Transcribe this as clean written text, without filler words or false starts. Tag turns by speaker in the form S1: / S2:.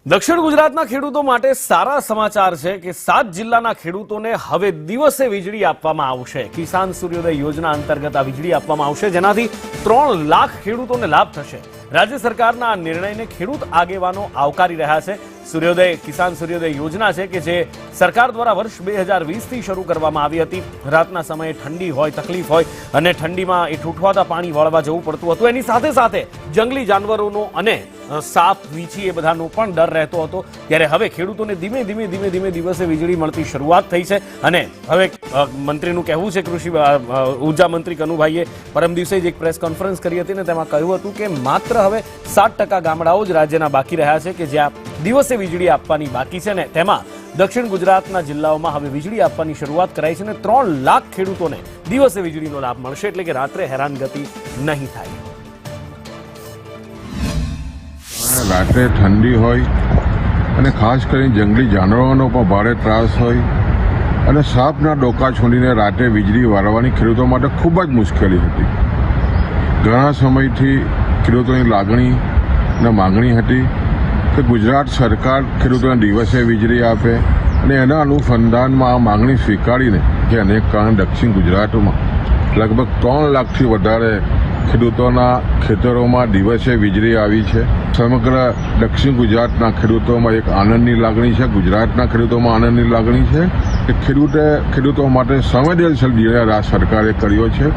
S1: દક્ષિણ ગુજરાતના ખેડૂતો માટે સારા સમાચાર છે કે 7 જિલ્લાના ખેડૂતોને હવે દિવસે વીજળી આપવામાં આવશે। કિસાન સૂર્યોદય યોજના અંતર્ગત આ વીજળી આપવામાં આવશે, જેનાથી 3 લાખ ખેડૂતોને લાભ થશે। રાજ્ય સરકારના આ નિર્ણયને ખેડૂત આગેવાનો આવકારી રહ્યા છે। સૂર્યોદય કિસાન સૂર્યોદય યોજના છે કે જે સરકાર દ્વારા વર્ષ 2020 થી શરૂ કરવામાં આવી હતી। રાતના સમયે ઠંડી હોય, તકલીફ હોય અને ઠંડીમાં એ ઠૂઠવાતા પાણી વાળવા જવું પડતું હતું। એની સાથે સાથે જંગલી જાનવરોનો અને સાપ, વીછી એ બધાનો પણ ડર રહેતો હતો। ત્યારે હવે ખેડૂતોને ધીમે ધીમે દિવસે વીજળી મળતી શરૂઆત થઈ છે। અને હવે મંત્રીનું કહેવું છે, કૃષિ ઉર્જા મંત્રી કનુભાઈએ પરમ દિવસે જ એક પ્રેસ કોન્ફરન્સ કરી હતી ને તેમાં કહ્યું હતું કે માત્ર હવે 7% ગામડાઓ જ રાજ્યના બાકી રહ્યા છે કે જ્યાં દિવસે વીજળી આપવાની બાકી છે ને તેમાં દક્ષિણ ગુજરાતના જિલ્લાઓમાં હવે વીજળી આપવાની શરૂઆત કરાઈ છે ને 3 લાખ ખેડૂતોને દિવસે વીજળીનો લાભ મળશે, એટલે કે રાત્રે હેરાનગતિ નહીં થાય।
S2: રાત્રે ઠંડી હોય અને ખાસ કરીને જંગલી જાનવરોનો પણ ભારે ત્રાસ હોય અને સાપના ડોકા છોડીને રાત્રે વીજળી વાળવાની ખેડૂતો માટે ખૂબ જ મુશ્કેલી હતી। ઘણા સમયથી ખેડૂતોની લાગણી અને માંગણી હતી કે ગુજરાત સરકાર ખેડૂતોને દિવસે વીજળી આપે અને એના અનુસંધાનમાં આ માંગણી સ્વીકારીને કે અનેક કારણે દક્ષિણ ગુજરાતમાં લગભગ 3 લાખથી વધારે ખેડૂતોના ખેતરોમાં દિવસે વીજળી આવી છે। સમગ્ર દક્ષિણ ગુજરાતના ખેડૂતોમાં એક આનંદની લાગણી છે, ગુજરાતના ખેડૂતોમાં આનંદની લાગણી છે કે ખેડૂતો માટે સંવેદનશીલ નિર્ણય સરકારે કર્યો છે।